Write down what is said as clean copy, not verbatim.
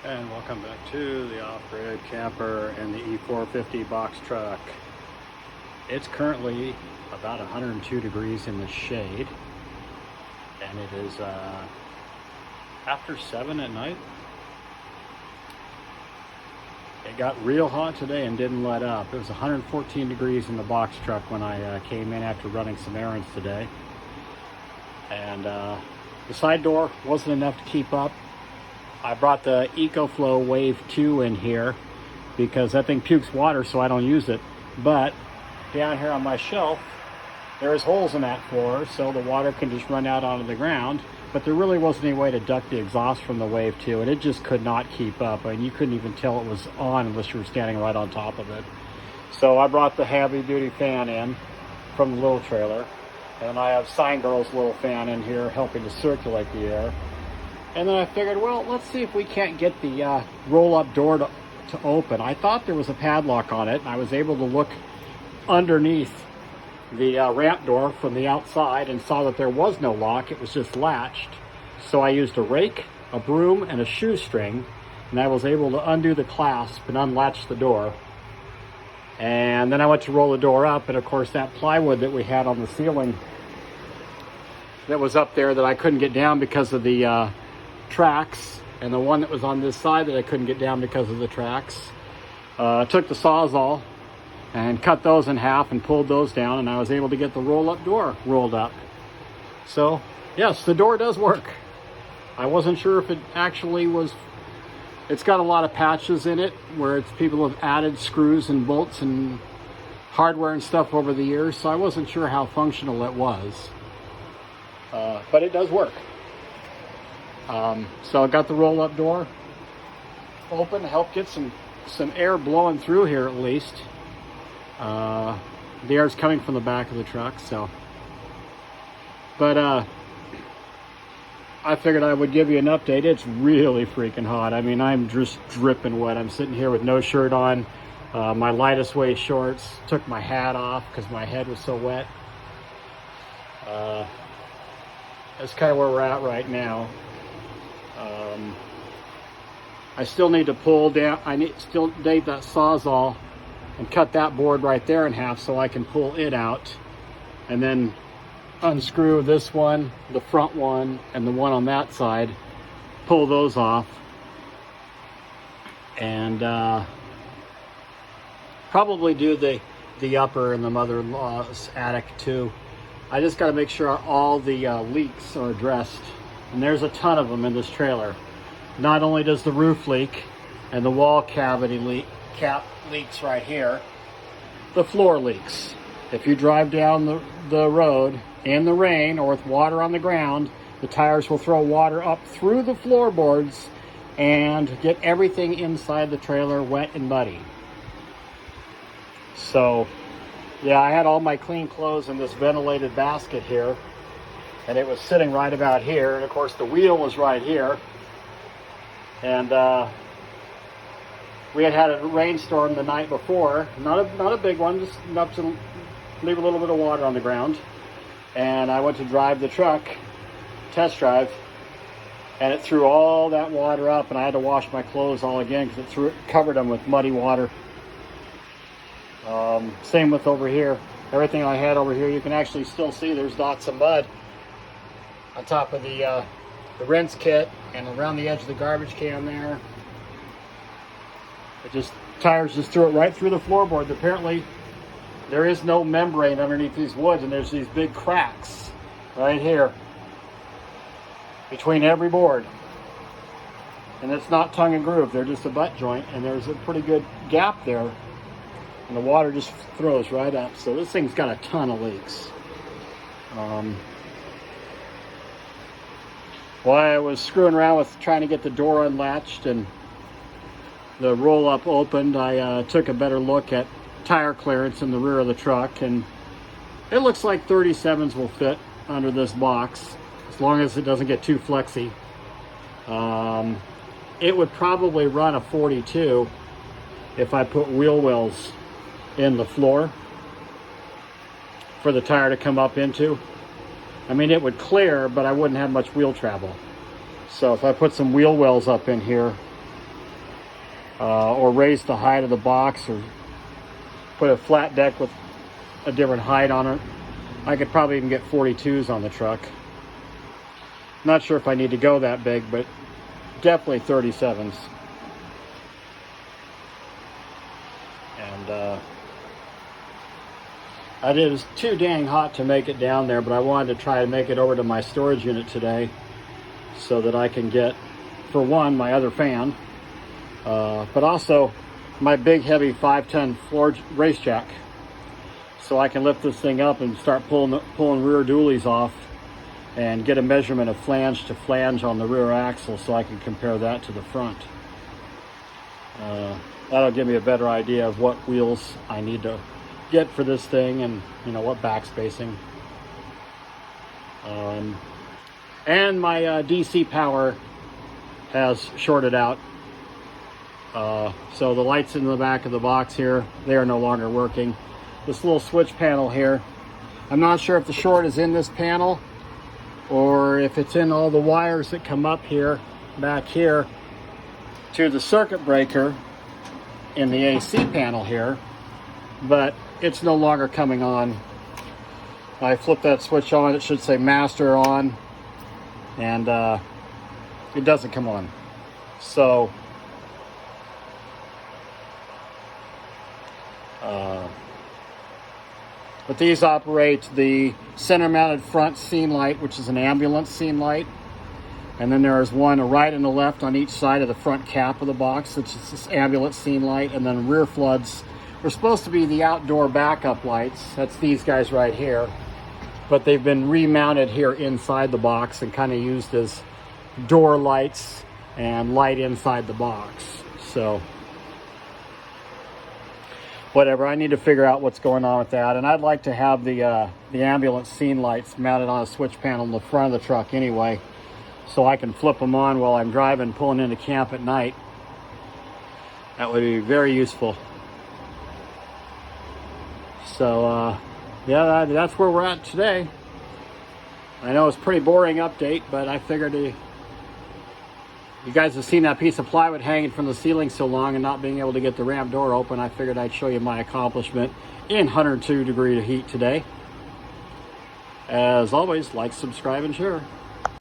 And welcome back to the off-grid camper and the E450 box truck. It's currently about 102 degrees in the shade, and it is after 7 at night. It got real hot today and didn't let up. It was 114 degrees in the box truck when I came in after running some errands today. And the side door wasn't enough to keep up. I brought the EcoFlow Wave 2 in here because that thing pukes water, so I don't use it. But down here on my shelf, there's holes in that floor, so the water can just run out onto the ground. But there really wasn't any way to duct the exhaust from the Wave 2, and it just could not keep up. I mean, you couldn't even tell it was on unless you were standing right on top of it. So I brought the heavy-duty fan in from the little trailer, and I have Sign Girl's little fan in here helping to circulate the air. And then I figured, well, let's see if we can't get the roll-up door to open. I thought there was a padlock on it, and I was able to look underneath the ramp door from the outside and saw that there was no lock. It was just latched. So I used a rake, a broom, and a shoestring, and I was able to undo the clasp and unlatch the door. And then I went to roll the door up, and of course that plywood that we had on the ceiling that was up there that I couldn't get down because of the tracks, and the one that was on this side that I couldn't get down because of the tracks. Took the Sawzall and cut those in half and pulled those down, and I was able to get the roll-up door rolled up. So yes, the door does work. I wasn't sure if it actually was. It's got a lot of patches in it where people have added screws and bolts and hardware and stuff over the years, so I wasn't sure how functional it was. But it does work. So I got the roll-up door open to help get some air blowing through here at least. The air is coming from the back of the truck, so. But I figured I would give you an update. It's really freaking hot. I mean, I'm just dripping wet. I'm sitting here with no shirt on, my lightest weight shorts. Took my hat off because my head was so wet. That's kind of where we're at right now. I still need to pull down, still need that Sawzall and cut that board right there in half so I can pull it out and then unscrew this one, the front one, and the one on that side, pull those off, and probably do the upper and the mother-in-law's attic too. I just got to make sure all the leaks are addressed, and there's a ton of them in this trailer. Not only does the roof leak and the wall cavity cap leaks right here, the floor leaks. If you drive down the road in the rain or with water on the ground, the tires will throw water up through the floorboards and get everything inside the trailer wet and muddy. So yeah, I had all my clean clothes in this ventilated basket here, and it was sitting right about here, and of course the wheel was right here. And we had a rainstorm the night before, not a big one, just enough to leave a little bit of water on the ground. And I went to drive the truck, test drive, and it threw all that water up, and I had to wash my clothes all again because it covered them with muddy water. Same with over here. Everything I had over here, you can actually still see there's dots of mud on top of the rinse kit and around the edge of the garbage can there. Tires just threw it right through the floorboard. Apparently there is no membrane underneath these woods, and there's these big cracks right here between every board. And it's not tongue and groove, they're just a butt joint, and there's a pretty good gap there. And the water just throws right up. So this thing's got a ton of leaks. While I was screwing around with trying to get the door unlatched and the roll-up opened, I took a better look at tire clearance in the rear of the truck, and it looks like 37s will fit under this box as long as it doesn't get too flexy. It would probably run a 42 if I put wheel wells in the floor for the tire to come up into. I mean, it would clear, but I wouldn't have much wheel travel. So if I put some wheel wells up in here, or raise the height of the box, or put a flat deck with a different height on it. I could probably even get 42s on the truck. Not sure if I need to go that big, but definitely 37s. And it was too dang hot to make it down there, but I wanted to try to make it over to my storage unit today so that I can get, for one, my other fan, but also my big heavy 5-ton floor race jack, so I can lift this thing up and start pulling rear dualies off and get a measurement of flange to flange on the rear axle, so I can compare that to the front. That'll give me a better idea of what wheels I need to get for this thing, and what back spacing. And my DC power has shorted out, so the lights in the back of the box here, they are no longer working. This little switch panel here, I'm not sure if the short is in this panel or if it's in all the wires that come up here, back here, to the circuit breaker in the AC panel here, but it's no longer coming on. I flip that switch on, it should say master on, and it doesn't come on. So but these operate the center mounted front scene light, which is an ambulance scene light, and then there is one a right and a left on each side of the front cap of the box, which is this ambulance scene light, and then rear floods are supposed to be the outdoor backup lights. That's these guys right here, but they've been remounted here inside the box and kind of used as door lights and light inside the box. So whatever, I need to figure out what's going on with that. And I'd like to have the ambulance scene lights mounted on a switch panel in the front of the truck anyway, so I can flip them on while I'm driving, pulling into camp at night. That would be very useful. So yeah, that's where we're at today. I know it's a pretty boring update, but I figured you guys have seen that piece of plywood hanging from the ceiling so long and not being able to get the ramp door open. I figured I'd show you my accomplishment in 102 degree heat today. As always, like, subscribe, and share.